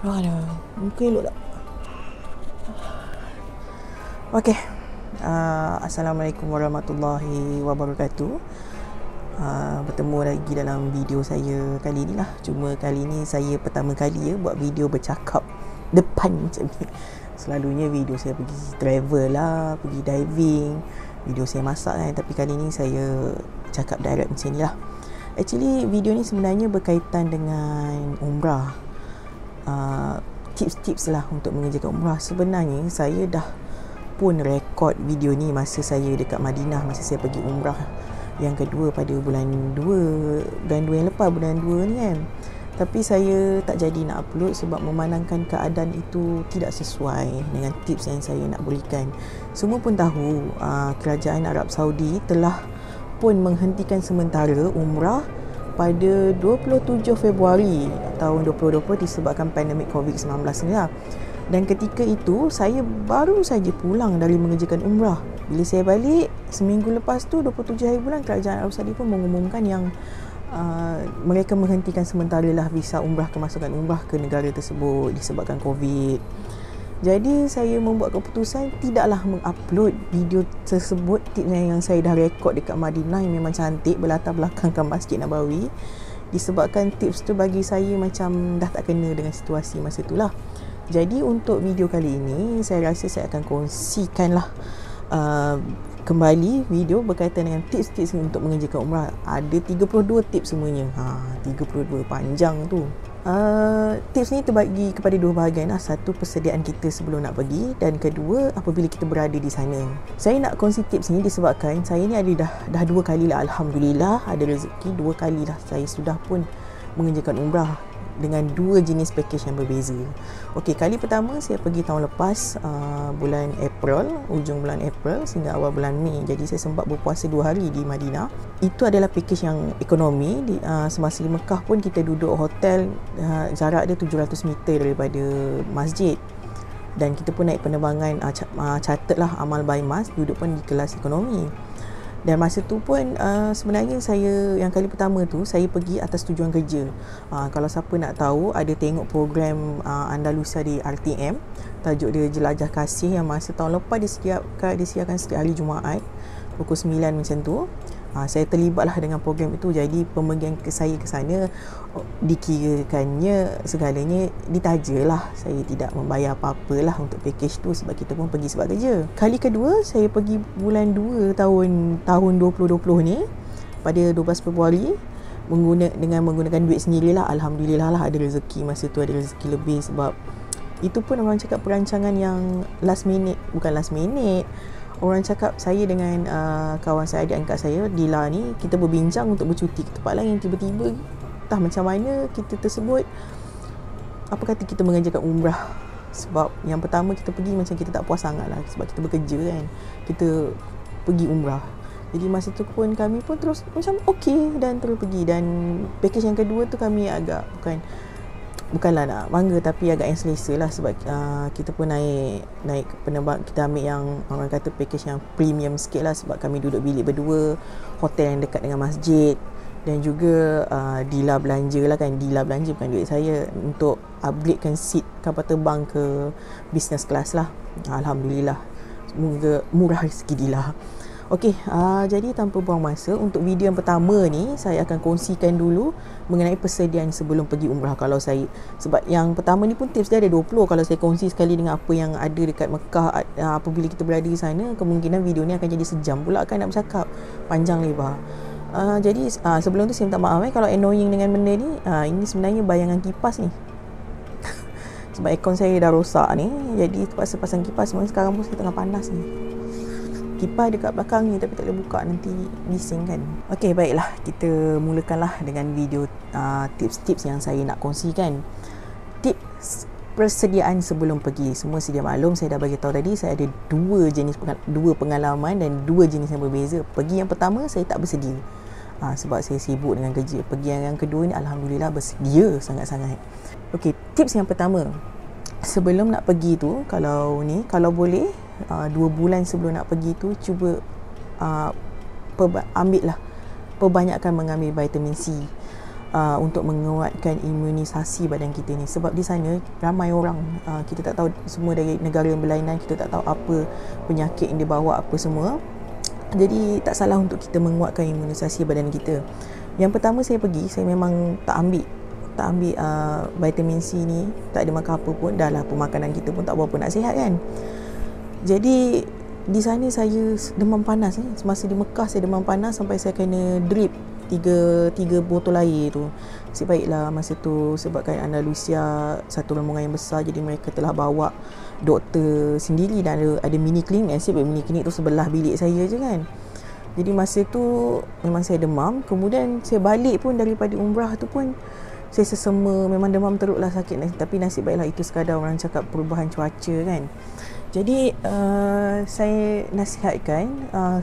Aduh, muka elok tak? Okey. Assalamualaikum warahmatullahi wabarakatuh. Bertemu lagi dalam video saya kali ni lah. Cuma kali ni saya pertama kali buat video bercakap depan macam ni. Selalunya video saya pergi travel lah, pergi diving, video saya masak kan. Tapi kali ni saya cakap direct macam ni lah. Actually video ni sebenarnya berkaitan dengan umrah. Tips-tips lah untuk mengerjakan umrah. Sebenarnya saya dah pun rekod video ni masa saya dekat Madinah, masa saya pergi umrah yang kedua pada bulan 2 yang lepas, bulan 2 ni kan. Tapi saya tak jadi nak upload sebab memandangkan keadaan itu tidak sesuai dengan tips yang saya nak berikan. Semua pun tahu kerajaan Arab Saudi telah pun menghentikan sementara umrah pada 27 Februari tahun 2020 disebabkan pandemik COVID-19 ni lah. Dan ketika itu saya baru saja pulang dari mengerjakan umrah. Bila saya balik seminggu lepas tu, 27 hari bulan, kerajaan Arab Saudi pun mengumumkan yang mereka menghentikan sementara lah visa umrah, kemasukan umrah ke negara tersebut disebabkan COVID. Jadi saya membuat keputusan tidaklah mengupload video tersebut, tips yang saya dah rekod dekat Madinah yang memang cantik berlatar belakangkan Masjid Nabawi. Disebabkan tips tu bagi saya macam dah tak kena dengan situasi masa tu lah. Jadi untuk video kali ini saya rasa saya akan kongsikan lah kembali video berkaitan dengan tips-tips untuk mengerjakan umrah. Ada 32 tips semuanya. 32 panjang tu. Tips ni terbagi kepada dua bahagian lah. Satu, persediaan kita sebelum nak pergi, dan kedua, apabila kita berada di sana. Saya nak kongsi tips ni disebabkan saya ni ada dah 2 kali lah, alhamdulillah, ada rezeki 2 kali lah saya sudah pun mengerjakan umrah dengan 2 jenis package yang berbeza. Okey, kali pertama saya pergi tahun lepas, bulan April, hujung bulan April sehingga awal bulan Mei. Jadi saya sempat berpuasa 2 hari di Madinah. Itu adalah package yang ekonomi. Semasa di Mekah pun kita duduk hotel, jarak dia 700 meter daripada masjid. Dan kita pun naik penerbangan, catat lah Amal by Mas, duduk pun di kelas ekonomi. Dan masa tu pun sebenarnya saya yang kali pertama tu saya pergi atas tujuan kerja. Kalau siapa nak tahu, ada tengok program Andalusia di RTM, tajuk dia Jelajah Kasih, yang masa tahun lepas disiarkan setiap hari Jumaat pukul 9 macam tu. Saya terlibatlah dengan program itu. Jadi pemergian saya ke sana dikirakannya segalanya ditajalah. Saya tidak membayar apa-apa lah untuk package tu sebab kita pun pergi sebab kerja. Kali kedua saya pergi bulan 2 tahun 2020 ni pada 12 Februari dengan menggunakan duit sendirilah. Alhamdulillah lah, ada rezeki masa tu, ada rezeki lebih sebab itu pun orang cakap perancangan yang last minute. Bukan last minute, orang cakap saya dengan kawan saya, adik angkat saya, Dila ni, kita berbincang untuk bercuti ke tempat lain. Tiba-tiba entah macam mana kita tersebut, apa kata kita mengerjakan umrah. Sebab yang pertama kita pergi macam kita tak puas sangat lah sebab kita bekerja kan, kita pergi umrah. Jadi masa tu pun kami pun terus macam okey dan terus pergi. Dan package yang kedua tu kami agak bukanlah nak bangga tapi agak yang selesa lah sebab kita pun naik penerbang, kita ambil yang orang kata package yang premium sikit lah sebab kami duduk bilik berdua, hotel yang dekat dengan masjid. Dan juga Dila belanja lah kan, Dila belanja bukan duit saya, untuk upgradekan seat kapal terbang ke business class lah. Alhamdulillah, semoga murah rezeki Dila. Okey, jadi tanpa buang masa, untuk video yang pertama ni saya akan kongsikan dulu mengenai persediaan sebelum pergi umrah. Kalau saya, sebab yang pertama ni pun tips dia ada 20, kalau saya kongsi sekali dengan apa yang ada dekat Mekah apabila kita berada di sana, kemungkinan video ni akan jadi sejam pula kan nak bercakap, panjang lebar. Jadi sebelum tu saya minta maaf kalau annoying dengan benda ni. Ini sebenarnya bayangan kipas ni sebab aircon saya dah rosak ni, jadi terpaksa pasang kipas. Sekarang pun saya tengah panas ni, kipas dekat belakang ni tapi tak boleh buka, nanti bising kan. Okey, baiklah, kita mulakanlah dengan video tips-tips yang saya nak kongsikan. Tips persediaan sebelum pergi. Semua sedia maklum, saya dah bagi tahu tadi, saya ada dua pengalaman dan 2 jenis yang berbeza. Pergi yang pertama saya tak bersedia sebab saya sibuk dengan kerja. Pergi yang kedua ni alhamdulillah bersedia sangat-sangat. Okey, tips yang pertama, sebelum nak pergi tu, kalau boleh 2 bulan sebelum nak pergi tu, cuba perbanyakkan mengambil vitamin C. untuk menguatkan imunisasi badan kita ni. Sebab di sana ramai orang, kita tak tahu semua dari negara yang berlainan, kita tak tahu apa penyakit yang dibawa apa semua. Jadi tak salah untuk kita menguatkan imunisasi badan kita. Yang pertama saya pergi, saya memang tak ambil vitamin C ni, tak ada makan apa pun. Dah lah pemakanan kita pun tak berapa nak sihat kan. Jadi di sana saya demam panas. Semasa di Mekah saya demam panas sampai saya kena drip tiga botol air tu. Nasib baiklah masa tu sebabkan Andalusia satu rombongan yang besar, jadi mereka telah bawa doktor sendiri dan ada mini klinik. Nasib baik mini klinik tu sebelah bilik saya je kan. Jadi masa tu memang saya demam. Kemudian saya balik pun daripada umrah tu pun saya sesama, memang demam teruk lah, sakit. Tapi nasib baiklah itu sekadar orang cakap perubahan cuaca kan. Jadi saya nasihatkan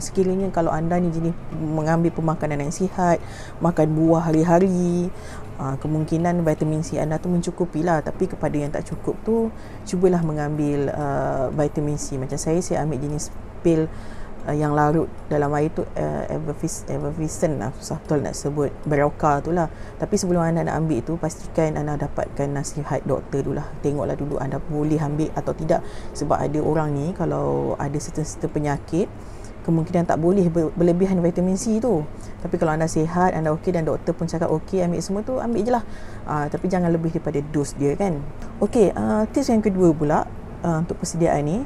sekiranya kalau anda ni jenis mengambil pemakanan yang sihat, makan buah hari-hari, kemungkinan vitamin C anda tu mencukupi lah. Tapi kepada yang tak cukup tu, cubalah mengambil vitamin C. Macam saya ambil jenis pil yang larut dalam air tu, effervescent lah, susah betul nak sebut, Berocca tu lah. Tapi sebelum anda nak ambil tu, pastikan anda dapatkan nasihat doktor dulu lah. Tengoklah dulu anda boleh ambil atau tidak. Sebab ada orang ni kalau ada certain penyakit, kemungkinan tak boleh berlebihan vitamin C tu. Tapi kalau anda sihat, anda okey dan doktor pun cakap okey ambil semua tu, ambil je lah. Tapi jangan lebih daripada dos dia kan. Okey, tips yang kedua pula untuk persediaan ni,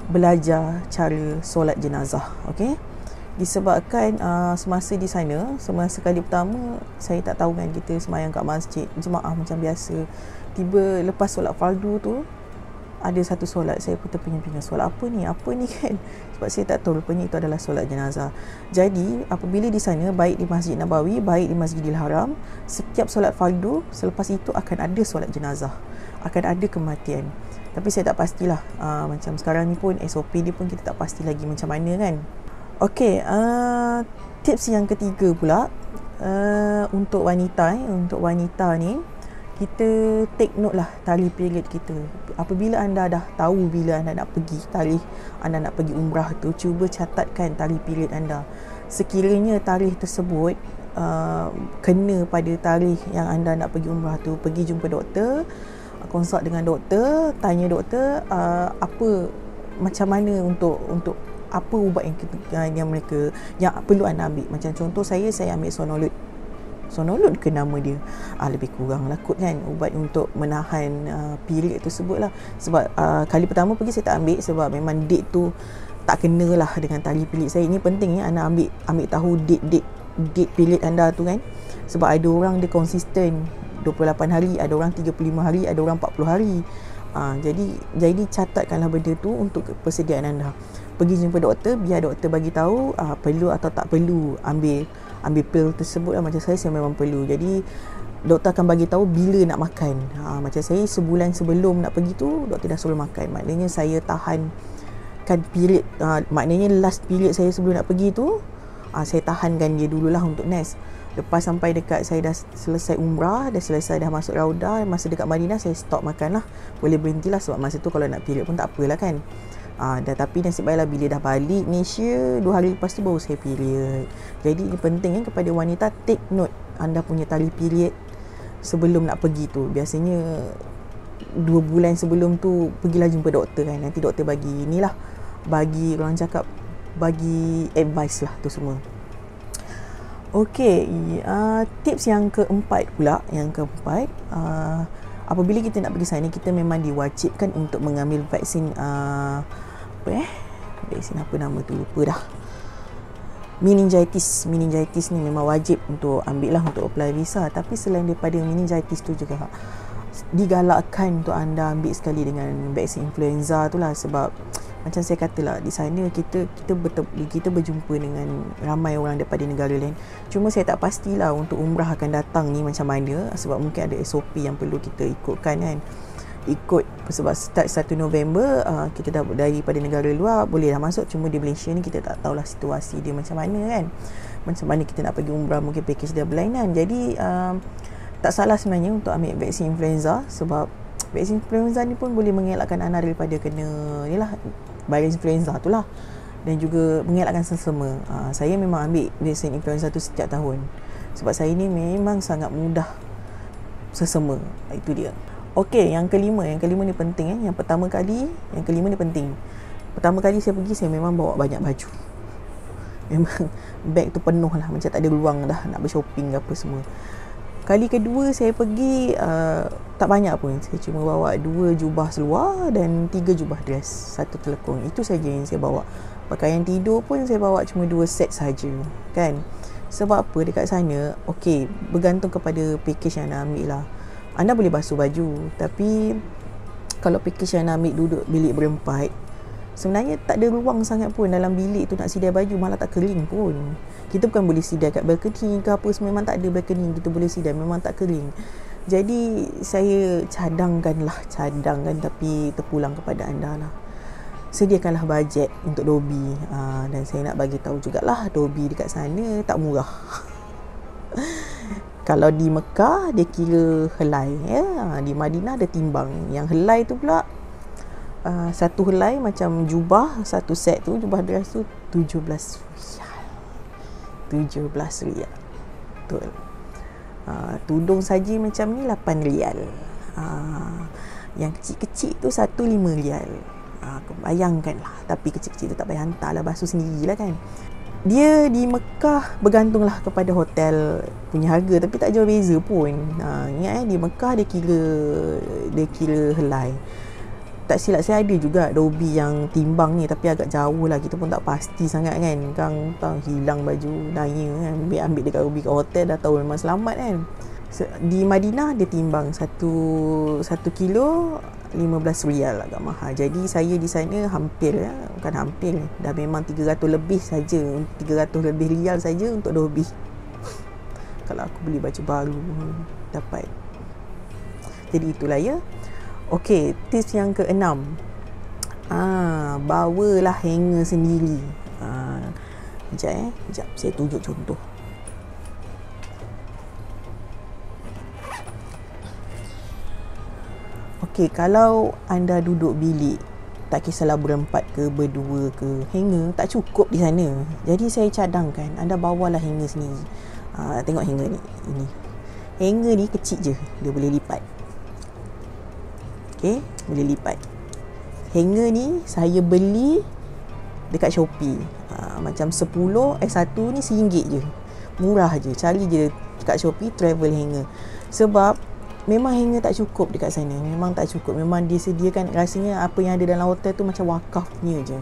belajar cara solat jenazah. Okey, disebabkan semasa di sana, semasa kali pertama saya tak tahu kan, kita semayang kat masjid jemaah macam biasa. Tiba lepas solat fardu tu ada satu solat, saya pun terpinga-pinga, solat apa ni kan, sebab saya tak tahu rupanya itu adalah solat jenazah. Jadi apabila di sana, baik di Masjid Nabawi, baik di Masjidil Haram, setiap solat fardu selepas itu akan ada solat jenazah, akan ada kematian. Tapi saya tak pastilah, macam sekarang ni pun SOP dia pun kita tak pasti lagi macam mana kan. Okey, tips yang ketiga pula, untuk wanita ni, kita take note lah tarikh period kita. Apabila anda dah tahu bila anda nak pergi, tarikh anda nak pergi umrah tu, cuba catatkan tarikh period anda. Sekiranya tarikh tersebut kena pada tarikh yang anda nak pergi umrah tu, pergi jumpa doktor, konsult dengan doktor, tanya doktor apa, macam mana untuk apa ubat yang mereka yang perlu anda ambil. Macam contoh saya ambil Sonolot ke nama dia, lebih kurang lah kot kan, ubat untuk menahan period tersebut lah. Sebab kali pertama pergi saya tak ambil, sebab memang date tu tak kena lah dengan tarikh period saya. Ini penting ya, anda ambil tahu date period anda tu kan. Sebab ada orang dia konsisten 28 hari, ada orang 35 hari, ada orang 40 hari. Jadi catatkanlah benda tu untuk persediaan anda. Pergi jumpa doktor, biar doktor bagi tahu perlu atau tak perlu ambil pil tersebut lah. Macam saya memang perlu. Jadi doktor akan bagi tahu bila nak makan. Macam saya sebulan sebelum nak pergi tu, doktor dah suruh makan. Maknanya saya tahankan period, maknanya last period saya sebelum nak pergi tu, saya tahankan dia dululah untuk nest. Lepas sampai dekat saya dah selesai umrah, dah masuk Raudah, masa dekat Madinah saya stop makan lah. Boleh berhentilah sebab masa tu kalau nak period pun tak apalah kan. Tapi nasib baiklah bila dah balik Malaysia, 2 hari lepas tu baru saya period. Jadi ini penting kepada wanita, take note anda punya tarikh period sebelum nak pergi tu. Biasanya 2 bulan sebelum tu pergilah jumpa doktor kan. Nanti doktor bagi orang cakap bagi advice lah tu semua. Okey, tips yang keempat pula, apabila kita nak pergi sana, kita memang diwajibkan untuk mengambil vaksin vaksin apa nama tu, lupa dah. Meningitis ni memang wajib untuk ambil lah untuk apply visa. Tapi selain daripada meningitis tu juga digalakkan untuk anda ambil sekali dengan vaksin influenza tu lah. Sebab macam saya katalah, di sana kita berjumpa dengan ramai orang daripada negara lain. Cuma saya tak pastilah untuk umrah akan datang ni macam mana, sebab mungkin ada SOP yang perlu kita ikutkan kan. Sebab start 1 November kita dah daripada negara luar boleh dah masuk. Cuma di Malaysia ni kita tak tahulah situasi dia macam mana kan. Macam mana kita nak pergi umrah, mungkin package dia berlainan. Jadi tak salah sebenarnya untuk ambil vaksin influenza. Sebab vaksin influenza ni pun boleh mengelakkan anda daripada kena virus influenza tu lah, dan juga mengelakkan selsema. Saya memang ambil vaksin influenza tu setiap tahun. Sebab saya ni memang sangat mudah sesama. Itu dia. Okey, yang kelima ni penting. Yang kelima ni penting. Pertama kali saya pergi, saya memang bawa banyak baju. Memang beg tu penuh lah, macam tak ada ruang dah nak bershopping ke apa semua. Kali kedua saya pergi, tak banyak pun. Saya cuma bawa 2 jubah seluar dan 3 jubah dress, 1 telekung. Itu saja yang saya bawa. Pakaian tidur pun saya bawa cuma 2 set saja, kan. Sebab apa, dekat sana, okey, bergantung kepada package yang anda ambil lah. Anda boleh basuh baju, tapi kalau package yang anda ambil duduk bilik berempat, sebenarnya tak ada ruang sangat pun dalam bilik tu nak sidai baju, malah tak kering pun. Kita bukan boleh sidai kat balcony ke apa semua, memang tak ada balcony kita boleh sidai, memang tak kering. Jadi saya cadangkan tapi terpulang kepada anda lah. Sediakanlah bajet untuk Dobi, dan saya nak bagi tahu jugalah, Dobi dekat sana tak murah. Kalau di Mekah dia kira helai, ya. Di Madinah dia timbang. Yang helai tu pula, satu helai macam jubah, satu set tu, jubah dress tu 17 riyal. Betul. Tudung saja macam ni 8 riyal. Yang kecil-kecil tu 1 5 riyal. Bayangkan lah. Tapi kecil-kecil tu tak payah hantar lah, basuh sendirilah kan. Dia di Mekah bergantunglah kepada hotel punya harga, tapi tak jauh beza pun. Ingat di Mekah dia kira helai. Tak silap saya ada juga Dobi yang timbang ni, tapi agak jauh lah, kita pun tak pasti sangat kan. Kang tahu hilang baju daya kan, ambil dekat Dobi kat hotel, dah tahu memang selamat kan. Di Madinah dia timbang 1 kilo 15 riyal, agak mahal. Jadi saya di sana hampir, bukan hampir, dah memang 300 lebih saja, 300 lebih riyal saja untuk Dobi. Kalau aku beli baju baru dapat. Jadi itulah ya. Okey, tips yang ke-6. Bawalah hanger sendiri. Sekejap saya tunjuk contoh. Okey, kalau anda duduk bilik, tak kisahlah berempat ke, berdua ke, hanger tak cukup di sana. Jadi saya cadangkan anda bawalah hanger sendiri. Tengok hanger ni. Ini. Hanger ni kecil je, dia boleh lipat. Okey, boleh lipat. Hanger ni saya beli dekat Shopee. Macam 1 ni RM1 je. Murah je. Cari je dekat Shopee travel hanger. Sebab memang hanger tak cukup dekat sana. Memang tak cukup. Memang disediakan, rasanya apa yang ada dalam hotel tu macam wakaf punya je.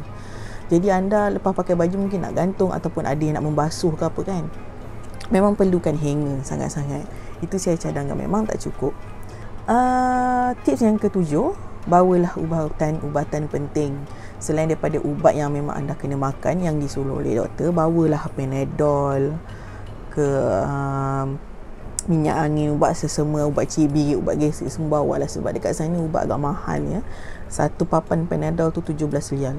Jadi anda lepas pakai baju mungkin nak gantung, ataupun ada yang nak membasuh ke apa kan. Memang perlukan hanger sangat-sangat. Itu saya cadangkan, memang tak cukup. Tips yang ke-7, bawalah ubatan penting. Selain daripada ubat yang memang anda kena makan, yang disuruh oleh doktor, bawalah Panadol ke, minyak angin, ubat sesama, ubat cibir, ubat gastrik, semua bawalah. Sebab dekat sana ubat agak mahal ya. Satu papan Panadol tu 17 riyal.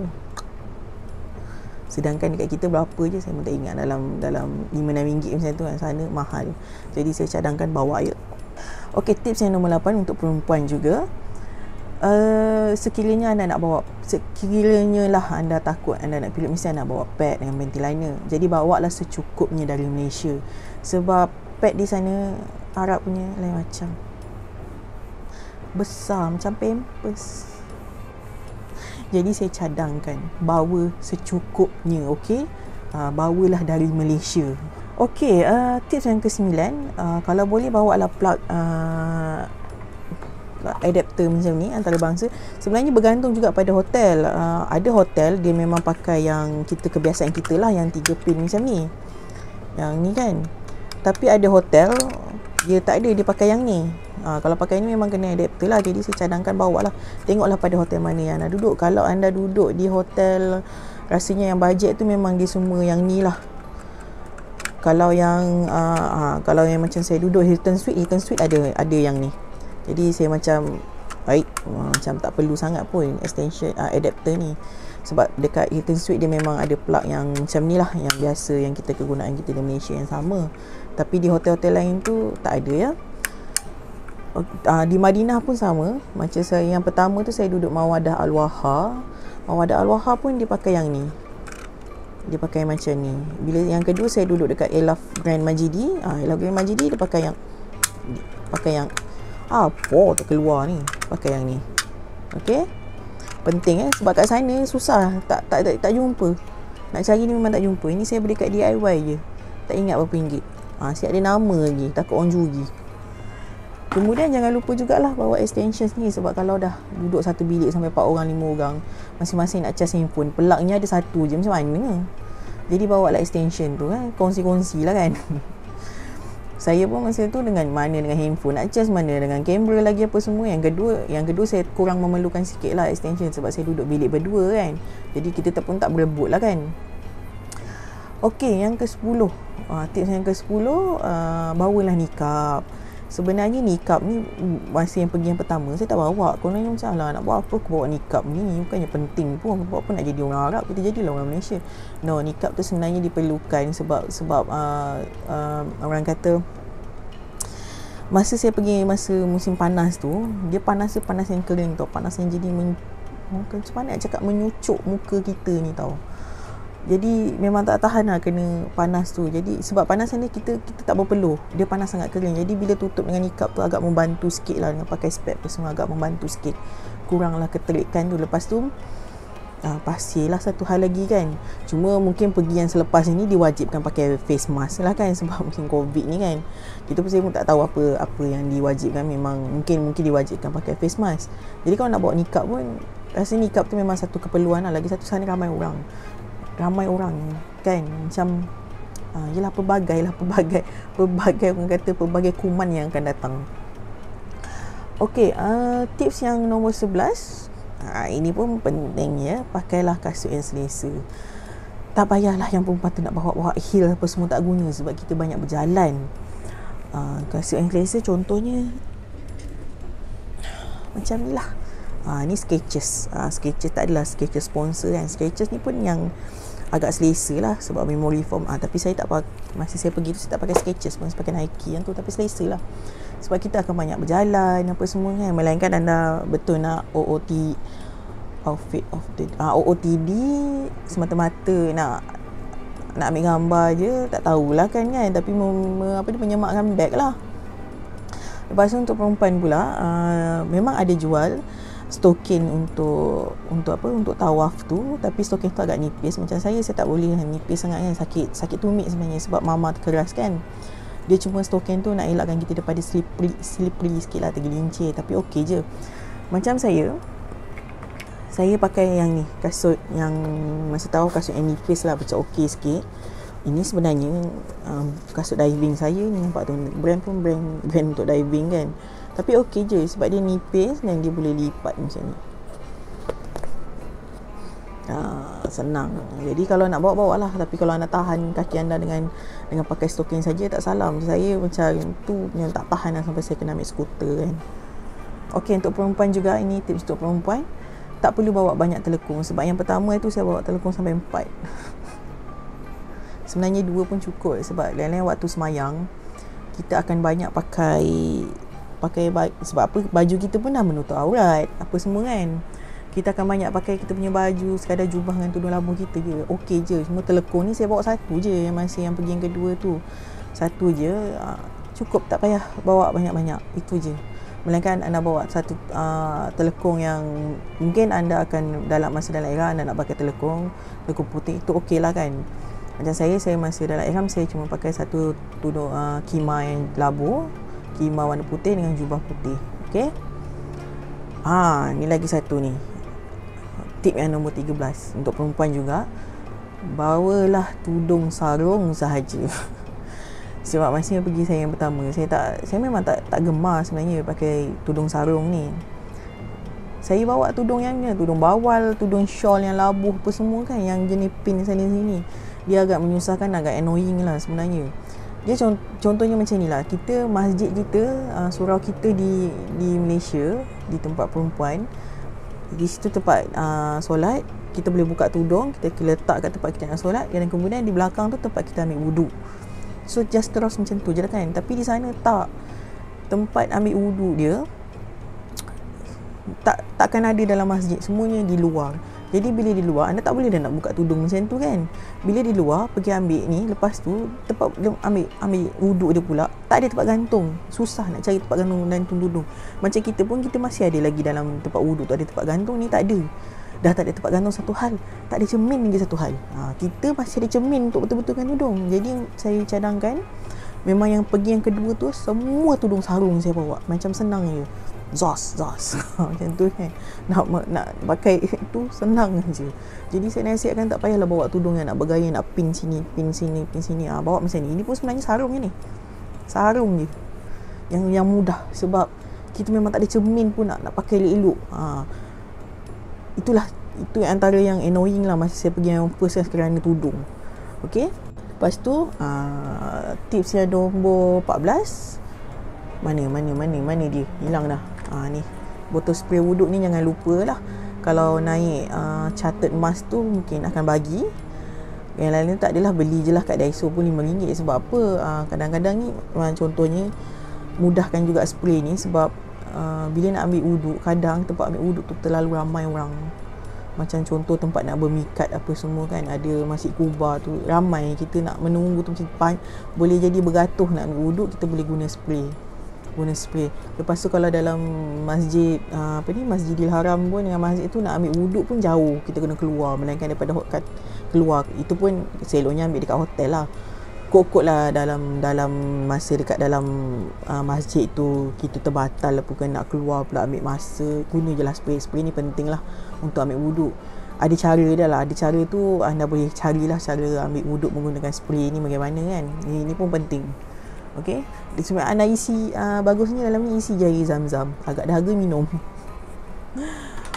Sedangkan dekat kita berapa je saya pun tak ingat, dalam 5-6 ringgit macam tu kan. Sana mahal. Jadi saya cadangkan bawa ya. Okey, tips yang nombor 8 untuk perempuan juga. Sekiranya anda nak bawa, sekiranya lah anda takut anda nak pilih, mesti anda bawa pad dengan panty liner. Jadi bawalah secukupnya dari Malaysia. Sebab pad di sana Arab punya lain macam, besar macam pampers. Jadi saya cadangkan bawa secukupnya. Okey, bawalah dari Malaysia. Okey, tips yang ke-9, kalau boleh bawalah plug adapter macam ni antarabangsa. Sebenarnya bergantung juga pada hotel. Ada hotel dia memang pakai yang kebiasaan kita lah, yang 3 pin macam ni, yang ni kan. Tapi ada hotel dia tak ada, dia pakai yang ni. Kalau pakai ni memang kena adapter lah. Jadi saya cadangkan bawa lah. Tengoklah pada hotel mana yang anda duduk. Kalau anda duduk di hotel rasanya yang bajet tu, memang dia semua yang ni lah. Kalau yang macam saya duduk Hilton Suite ada yang ni. Jadi saya macam macam tak perlu sangat pun extension adapter ni. Sebab dekat Hilton Suite dia memang ada plug yang macam ni lah, yang biasa yang kita kegunaan kita di Malaysia yang sama. Tapi di hotel-hotel lain tu tak ada ya. Di Madinah pun sama. Macam saya yang pertama tu, saya duduk Mawadah Al-Waha. Mawadah Al-Waha pun dia pakai yang ni. Dia pakai macam ni. Bila yang kedua saya duduk dekat Elaf Grand Majidi. Elaf Grand Majidi dia pakai yang apa tak keluar ni. Pakai yang ni. Okey. Penting sebab kat sana susah, tak jumpa. Nak cari ni memang tak jumpa. Ini saya beli kat DIY je. Tak ingat berapa ringgit. Siap ada nama lagi, takut orang juri. Kemudian jangan lupa jugalah bawa extensions ni, sebab kalau dah duduk satu bilik sampai 4 orang 5 orang, masing-masing nak cas handphone, pelaknya ada satu je, macam mana? Jadi bawa lah extension tu kongsi-kongsi lah kan. Saya pun masa tu dengan handphone nak cas, mana dengan kamera lagi apa semua. Yang kedua saya kurang memerlukan sikit lah extension, sebab saya duduk bilik berdua kan. Jadi kita pun tak berebut lah kan. Okey, yang ke-10, tips yang ke-10, bawalah nikab. Sebenarnya nikab ni masa yang pergi yang pertama saya tak bawa. Kononnya macam lah, nak buat apa aku bawa nikab ni, bukannya penting pun. Buat apa nak jadi orang Arab, kita jadilah orang Malaysia. No, nikab tu sebenarnya diperlukan sebab orang kata masa saya pergi masa musim panas tu, dia panas yang kering tau, panas yang jadi macam mana nak cakap, menyucuk muka kita ni tau. Jadi memang tak tahan lah kena panas tu. Jadi sebab panasan ni kita tak berpeluh, dia panas sangat kering. Jadi bila tutup dengan nikab tu agak membantu sikit lah, dengan pakai spek tu semua agak membantu sikit, kurang lah keterikan tu. Lepas tu pasir lah satu hal lagi kan. Cuma mungkin pergi yang selepas ni diwajibkan pakai face mask lah kan, sebab musim COVID ni kan. Kita pun saya pun tak tahu apa yang diwajibkan. Memang mungkin diwajibkan pakai face mask. Jadi kalau nak bawa nikab pun, rasa nikab tu memang satu keperluan lah. Lagi satu, sana ramai orang kan, macam yelah pelbagai orang kata, pelbagai kuman yang akan datang. Okey, tips yang nombor 11, ini pun penting ya, pakailah kasut yang selesa. Tak payahlah yang perempuan tu nak bawa heel apa semua, tak guna sebab kita banyak berjalan. Kasut yang selesa contohnya macam ni lah. Ni Skechers. Skechers tak adalah Skechers sponsor kan. Skechers ni pun yang agak selesa lah sebab memory foam. Tapi saya tak pakai, masa saya pergi tu saya tak pakai Skechers pun, saya pakai Nike yang tu, tapi selesa lah. Sebab kita akan banyak berjalan apa semua kan. Melainkan anda betul nak OOTD semata-mata nak ambil gambar je, tak tahulah kan. Tapi menyemakkan beg lah. Lepas tu untuk perempuan pula, memang ada jual stokin untuk tawaf tu, tapi stokin tu agak nipis. Macam saya tak boleh nipis sangat kan, sakit tumit sebenarnya sebab mama keras kan. Dia cuma stokin tu nak elakkan kita daripada slippery sikit lah, tergelincir, tapi okey je. Macam saya pakai yang ni, kasut yang masa tahu, kasut yang nipis lah, macam okey sikit. Ini sebenarnya kasut diving saya ni, nampak tu brand untuk diving kan. Tapi okey je sebab dia nipis dan dia boleh lipat macam ni. Senang. Jadi kalau nak bawa lah. Tapi kalau anda tahan kaki anda dengan pakai stokin saja, tak salah. Saya macam tu yang tak tahan lah, sampai saya kena ambil skuter kan. Okey, untuk perempuan juga, ini tips untuk perempuan. Tak perlu bawa banyak telekung. Sebab yang pertama itu saya bawa telekung sampai 4. Sebenarnya 2 pun cukup. Sebab lain-lain waktu semayang kita akan banyak pakai sebab apa, baju kita pun dah menutup aurat apa semua kan. Kita akan banyak pakai kita punya baju, sekadar jubah dengan tudung labuh kita je, okey je. Cuma telekung ni saya bawa satu je, yang masa yang pergi yang kedua tu satu je, cukup, tak payah bawa banyak-banyak, itu je. Melainkan anda bawa satu telekung yang mungkin anda akan dalam ihram anda nak pakai telekung putih, itu okey lah kan. Macam saya masa dalam ihram saya cuma pakai satu tudung khimar yang labuh, khimar warna putih dengan jubah putih. Okey. Ni lagi satu ni. Tip yang nombor 13 untuk perempuan juga. Bawalah tudung sarung sahaja. Sebab masa pergi saya yang pertama, saya memang tak gemar sebenarnya pakai tudung sarung ni. Saya bawa tudung tudung bawal, tudung shawl yang labuh apa semua kan, yang jenis pin sana sini. Dia agak menyusahkan, agak annoying lah sebenarnya. Dia contohnya macam ni lah, kita masjid kita, surau kita di Malaysia, di tempat perempuan, di situ tempat solat, kita boleh buka tudung, kita letak kat tempat kita nak solat, dan kemudian di belakang tu tempat kita ambil wuduk. So just terus macam tu je lah kan. Tapi di sana tak, tempat ambil wuduk dia takkan ada dalam masjid, semuanya di luar. Jadi bila di luar, anda tak boleh dah nak buka tudung macam tu kan. Bila di luar, pergi ambil ni, lepas tu tempat ambil wuduk dia pula, tak ada tempat gantung. Susah nak cari tempat gantung tudung. Macam kita pun, kita masih ada lagi dalam tempat wuduk tu ada tempat gantung, ni tak ada. Dah tak ada tempat gantung satu hal, tak ada cermin lagi satu hal. Kita masih ada cermin untuk betul-betulkan tudung. Jadi saya cadangkan, memang yang pergi yang kedua tu, semua tudung sarung saya bawa. Macam senang je. Zos macam tu kan, nak pakai tu senang je. Jadi saya nasihatkan tak payahlah bawa tudung yang nak bergaya, nak pin sini, bawa macam ni. Ini pun sebenarnya sarung je, yang mudah, sebab kita memang tak ada cermin pun nak pakai elok-elok. Itu antara yang annoying lah masa saya pergi yang first kerana tudung. Okey, lepas tu tips yang nombor 14, mana dia hilang dah. Ni botol spray wuduk ni jangan lupa lah. Kalau naik chartered mask tu mungkin akan bagi. Yang lain tak adalah, beli je lah kat Daiso pun RM5. Sebab apa? Kadang-kadang ni contohnya mudahkan juga spray ni, sebab bila nak ambil wuduk, kadang tempat ambil wuduk tu terlalu ramai orang. Macam contoh tempat nak bermikat apa semua kan, ada Masjid Kuba tu ramai, kita nak menunggu tu macam boleh jadi bergatuh nak ambil wuduk, kita boleh guna spray. Lepas tu kalau dalam masjid Masjidil Haram pun, dengan masjid tu nak ambil wuduk pun jauh, kita kena keluar, melainkan daripada keluar, itu pun seloknya ambil dekat hotel lah. Kot-kot lah dalam masa dekat dalam masjid tu kita terbatal apa kan, nak keluar pula ambil masa, guna je lah spray ni penting lah untuk ambil wuduk. Ada cara dia lah, ada cara tu anda boleh carilah cara ambil wuduk menggunakan spray ni bagaimana kan. Ini pun penting. Okey, sebab anda isi bagusnya dalam ni isi jari zam-zam, agak dahaga minum.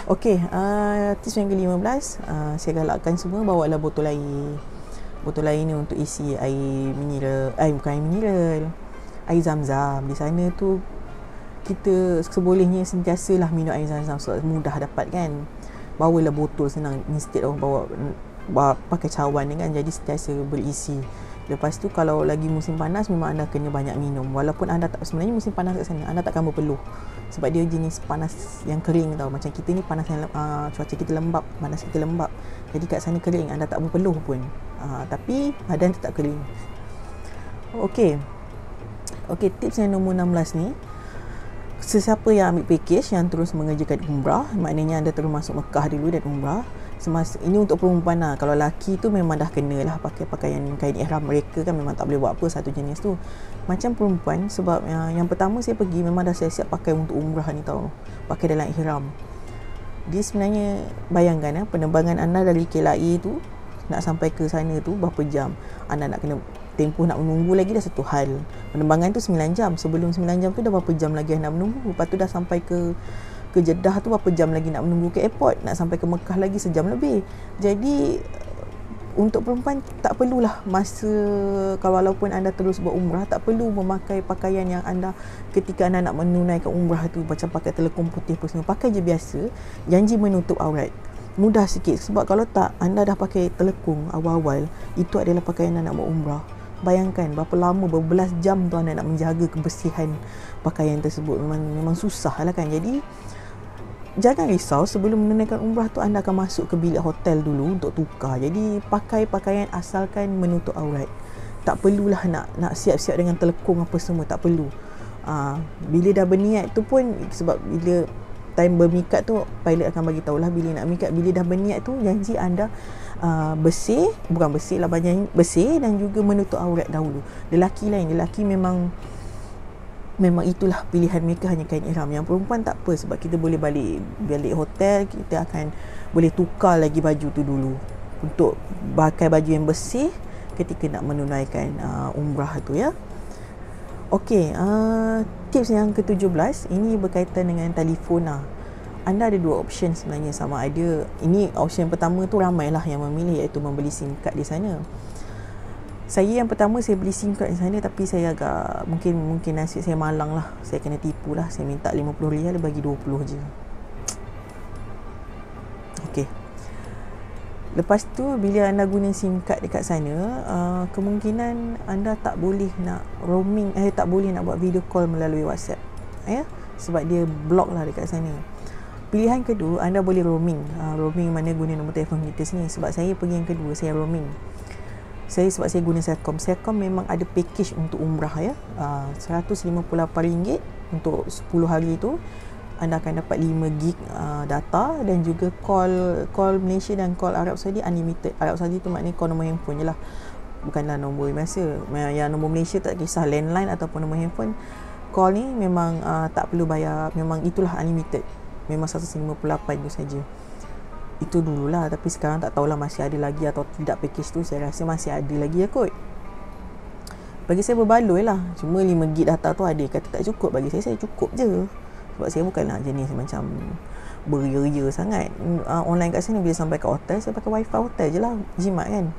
Okey, tips yang ke-15, saya galakkan semua bawalah botol air. Botol air ni untuk isi air mineral, bukan air mineral, air zam-zam. Di sana tu kita sebolehnya sentiasalah minum air zam-zam, sebab mudah dapat kan. Bawalah botol senang, instead of bawa pakai cawan kan, jadi sentiasa berisi. Lepas tu kalau lagi musim panas, memang anda kena banyak minum. Walaupun anda tak, sebenarnya musim panas kat sana anda takkan berpeluh, sebab dia jenis panas yang kering tau. Macam kita ni panas yang cuaca kita lembap, panas kita lembap, jadi kat sana kering, anda tak berpeluh pun. Tapi badan tetap kering. Okey, tips yang nombor 16 ni, sesiapa yang ambil package yang terus mengerjakan umrah, maknanya anda terus masuk Mekah dulu dan umrah. Ini untuk perempuan lah. Kalau lelaki tu memang dah kena lah pakai pakaian kain ihram mereka kan, memang tak boleh buat apa satu jenis tu. Macam perempuan, sebab yang pertama saya pergi memang dah siap-siap pakai untuk umrah ni tau, pakai dalam ihram. Dia sebenarnya bayangkan penerbangan anda dari KLIA tu nak sampai ke sana tu berapa jam. Anda nak kena tempoh nak menunggu lagi dah satu hal. Penerbangan tu 9 jam. Sebelum 9 jam tu dah berapa jam lagi anda menunggu. Lepas tu dah sampai ke Jeddah tu berapa jam lagi nak menunggu ke airport. Nak sampai ke Mekah lagi sejam lebih. Jadi untuk perempuan tak perlulah masa, kalau walaupun anda terus berumrah, tak perlu memakai pakaian yang anda ketika anda nak menunaikan umrah tu, macam pakai telekung putih apa semua. Pakai je biasa, janji menutup aurat. Mudah sikit, sebab kalau tak, anda dah pakai telekung awal-awal, itu adalah pakaian anda nak buat umrah. Bayangkan berapa lama, berbelas jam tu anda nak menjaga kebersihan pakaian tersebut. Memang susah lah kan. Jadi jangan risau, sebelum menunaikan umrah tu anda akan masuk ke bilik hotel dulu untuk tukar. Jadi pakai pakaian asalkan menutup aurat. Tak perlulah nak siap-siap dengan telekung apa semua, tak perlu. Bila dah berniat tu pun, sebab bila time bermikat tu pilot akan bagi tahulah bila nak mikat. Bila dah berniat tu janji anda bersih dan juga menutup aurat dahulu. Lelaki memang itulah pilihan mereka, hanya kain ihram. Yang perempuan tak apa, sebab kita boleh balik hotel, kita akan boleh tukar lagi baju tu dulu untuk pakai baju yang bersih ketika nak menunaikan umrah tu ya. Okey, tips yang ke-17 ini berkaitan dengan telefon lah. Anda ada dua option sebenarnya, sama ada, ini option pertama tu ramailah yang memilih, iaitu membeli SIM card di sana. Saya yang pertama, saya beli SIM card di sana, tapi saya agak mungkin nasib saya malang lah, saya kena tipu lah. Saya minta RM50, dia bagi 20 je. Okey, lepas tu bila anda guna SIM card dekat sana, kemungkinan anda tak boleh nak roaming, tak boleh nak buat video call melalui WhatsApp ya, sebab dia block lah dekat sana. Pilihan kedua, anda boleh roaming. Roaming mana guna nombor telefon kita sini. Sebab saya pergi yang kedua, saya roaming. Sebab saya guna Celcom. Celcom memang ada package untuk umrah ya. RM158 untuk 10 hari tu. Anda akan dapat 5 gig data dan juga call Malaysia dan call Arab Saudi unlimited. Arab Saudi tu maknanya call nombor handphone je lah. Bukanlah nombor biasa. Yang nombor Malaysia tak kisah landline ataupun nombor handphone. Call ni memang tak perlu bayar. Memang itulah unlimited. Memang 158 tu saja. Itu dululah, tapi sekarang tak tahulah masih ada lagi atau tidak package tu. Saya rasa masih ada lagi ya kot. Bagi saya berbaloi lah. Cuma 5 gig data tu ada kata tak cukup. Bagi saya cukup je. Sebab saya bukanlah jenis macam beria-ria sangat. Online kat sini bila sampai kat hotel, saya pakai wifi hotel je lah, jimat kan.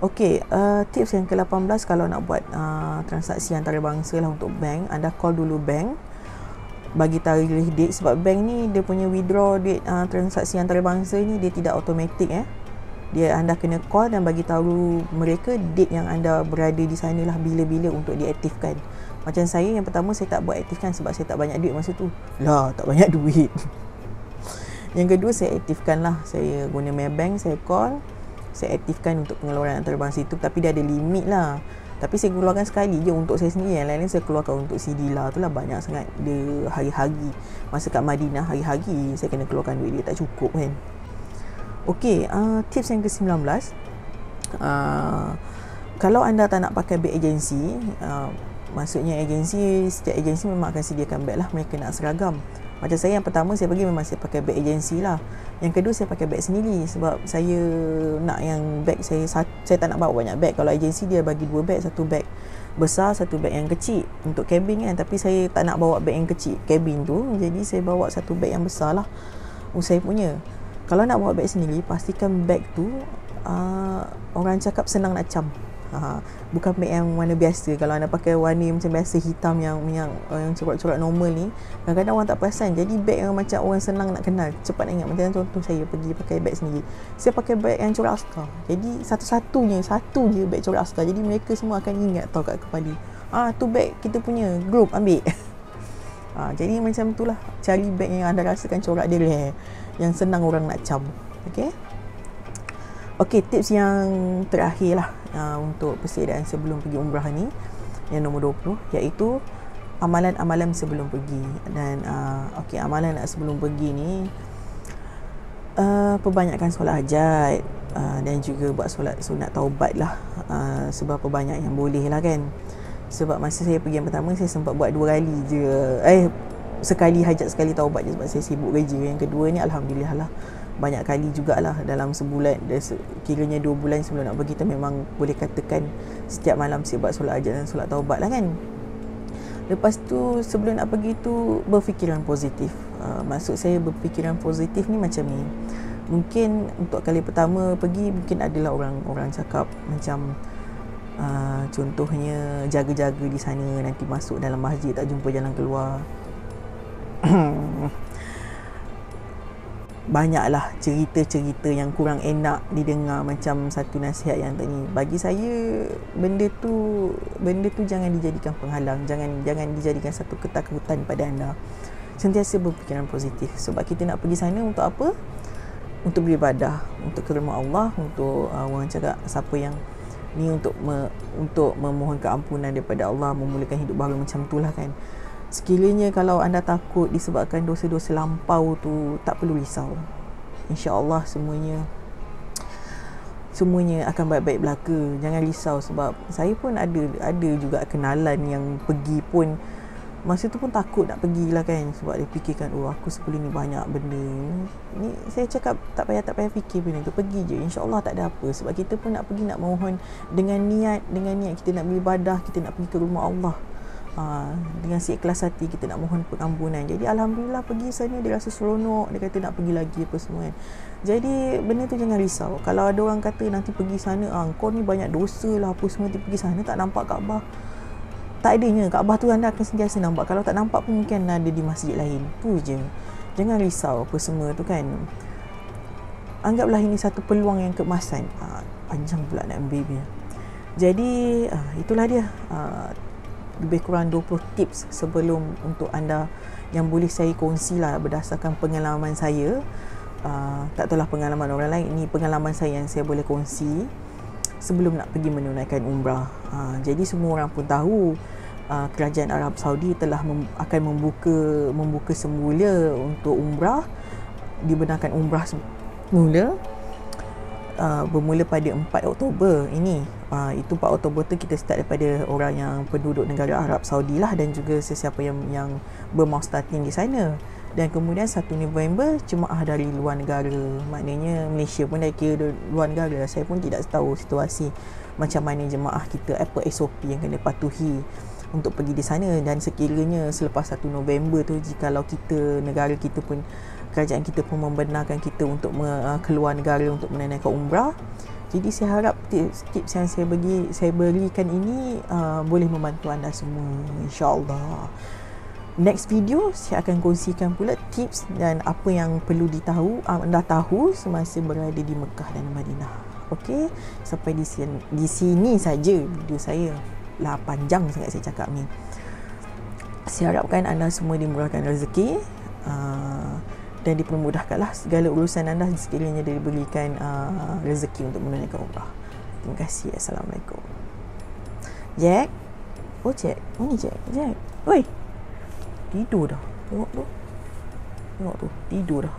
Okey, tips yang ke-18, kalau nak buat transaksi antarabangsa lah untuk bank, anda call dulu bank, bagi tarikh date. Sebab bank ni dia punya withdraw date transaksi antarabangsa ni dia tidak automatik dia anda kena call dan bagi tahu mereka date yang anda berada di sana lah, bila-bila untuk diaktifkan. Macam saya yang pertama, saya tak buat aktifkan sebab saya tak banyak duit masa tu. Tak banyak duit. Yang kedua, saya aktifkan lah. Saya guna Maybank, saya call, saya aktifkan untuk pengeluaran antarabangsa itu, tapi dia ada limit lah. Tapi saya keluarkan sekali je untuk saya sendiri. Yang lain saya keluarkan untuk Sidila tu lah, banyak sangat. Dia hari-hari. Masa kat Madinah, hari-hari saya kena keluarkan duit, dia tak cukup kan. Okey, tips yang ke-19. Kalau anda tak nak pakai beg agensi, maksudnya setiap agensi memang akan sediakan beg lah. Mereka nak seragam. Macam saya yang pertama, saya pergi memang saya pakai beg agensi lah. Yang kedua, saya pakai beg sendiri. Sebab saya nak yang beg saya tak nak bawa banyak beg. Kalau agensi dia bagi 2 beg, 1 beg besar, 1 beg yang kecil untuk kabin kan. Tapi saya tak nak bawa beg yang kecil kabin tu, jadi saya bawa 1 beg yang besar lah, saya punya. Kalau nak bawa beg sendiri, pastikan beg tu orang cakap senang nak cam. Bukan beg yang warna biasa. Kalau anda pakai warna macam biasa, hitam yang corak-corak normal ni, kadang-kadang orang tak perasan. Jadi beg yang macam orang senang nak kenal, cepat nak ingat. Macam contoh saya pergi pakai beg sendiri, saya pakai beg yang corak askar. Jadi satu je beg corak askar. Jadi mereka semua akan ingat tau kat kepala, tu beg kita punya group ambil. Jadi macam itulah, cari beg yang anda rasakan corak dia rare, yang senang orang nak cam. Okey, tips yang terakhir lah untuk persediaan sebelum pergi umrah ni, yang nombor 20, iaitu amalan-amalan sebelum pergi. Dan amalan sebelum pergi ni, perbanyakkan solat hajat dan juga buat solat sunat taubat lah, sebab banyak yang boleh lah kan. Sebab masa saya pergi yang pertama, saya sempat buat 2 kali je, sekali hajat, sekali taubat je sebab saya sibuk kerja. Yang kedua ni alhamdulillah lah, banyak kali jugalah dalam sebulan. Kiranya 2 bulan sebelum nak pergi, kita memang boleh katakan setiap malam saya buat solat hajat dan solat taubat lah kan. Lepas tu sebelum nak pergi tu, berfikiran positif. Maksud saya berfikiran positif ni macam ni, mungkin untuk kali pertama pergi, mungkin adalah orang cakap macam contohnya jaga-jaga di sana, nanti masuk dalam masjid tak jumpa jalan keluar. Banyaklah cerita-cerita yang kurang enak didengar, macam satu nasihat yang tadi. Bagi saya, benda tu jangan dijadikan penghalang, jangan dijadikan satu ketakutan pada anda. Sentiasa berfikiran positif. Sebab kita nak pergi sana untuk apa? Untuk beribadah, untuk ke rumah Allah, untuk orang cakap siapa yang ni, untuk memohon keampunan daripada Allah, memulakan hidup baru, macam itulah kan. Sekiranya kalau anda takut disebabkan dosa-dosa lampau tu, tak perlu risau. InsyaAllah semuanya akan baik-baik belaka. Jangan risau, sebab saya pun ada juga kenalan yang pergi pun, masa tu pun takut nak pergilah kan. Sebab dia fikirkan, aku sebelum ni banyak benda ni. Saya cakap tak payah fikir benda tu, pergi je, InsyaAllah tak ada apa. Sebab kita pun nak pergi, nak mohon dengan niat kita nak beribadah, kita nak pergi ke rumah Allah. Dengan seikhlas hati kita nak mohon pengampunan. Jadi alhamdulillah pergi sana, dia rasa seronok, dia kata nak pergi lagi apa semua kan. Jadi benda tu jangan risau. Kalau ada orang kata nanti pergi sana, kau ni banyak dosa lah apa semua, nanti pergi sana tak nampak Kaabah. Tak adanya, Kaabah tu anda akan sentiasa nampak. Kalau tak nampak pun mungkin ada di masjid lain. Tu je, jangan risau apa semua tu kan. Anggaplah ini satu peluang yang keemasan. Panjang pula nak ambil. Jadi itulah dia, lebih kurang 20 tips sebelum untuk anda yang boleh saya kongsi lah berdasarkan pengalaman saya. Tak tahulah pengalaman orang lain, ini pengalaman saya yang saya boleh kongsi sebelum nak pergi menunaikan umrah. Jadi semua orang pun tahu kerajaan Arab Saudi telah akan membuka semula untuk umrah, dibenarkan umrah semula bermula pada 4 Oktober ini. Itu 4 Oktober tu kita start daripada orang yang penduduk negara Arab Saudi lah, dan juga sesiapa yang bermaustatin di sana. Dan kemudian 1 November jemaah dari luar negara, maknanya Malaysia pun dah kira luar negara. Saya pun tidak tahu situasi macam mana jemaah kita, apa SOP yang kena patuhi untuk pergi di sana. Dan sekiranya selepas 1 November tu, jikalau kita, negara kita pun, kerajaan kita pun membenarkan kita untuk keluar negara untuk menunaikan umrah. Jadi saya harap tips yang saya berikan ini boleh membantu anda semua, insya-Allah. Next video saya akan kongsikan pula tips dan apa yang perlu anda tahu semasa berada di Mekah dan Madinah. Okey, sampai di sini saja video saya. Lah panjang sangat saya cakap ni. Saya harapkan anda semua dimurahkan rezeki dan dipermudahkanlah segala urusan anda sekiranya diberikan rezeki untuk menunaikan umrah. Terima kasih. Assalamualaikum. Jack. Oh Jack. Ini Jack. Oi. Tidur dah. Tengok tu. Tidur dah.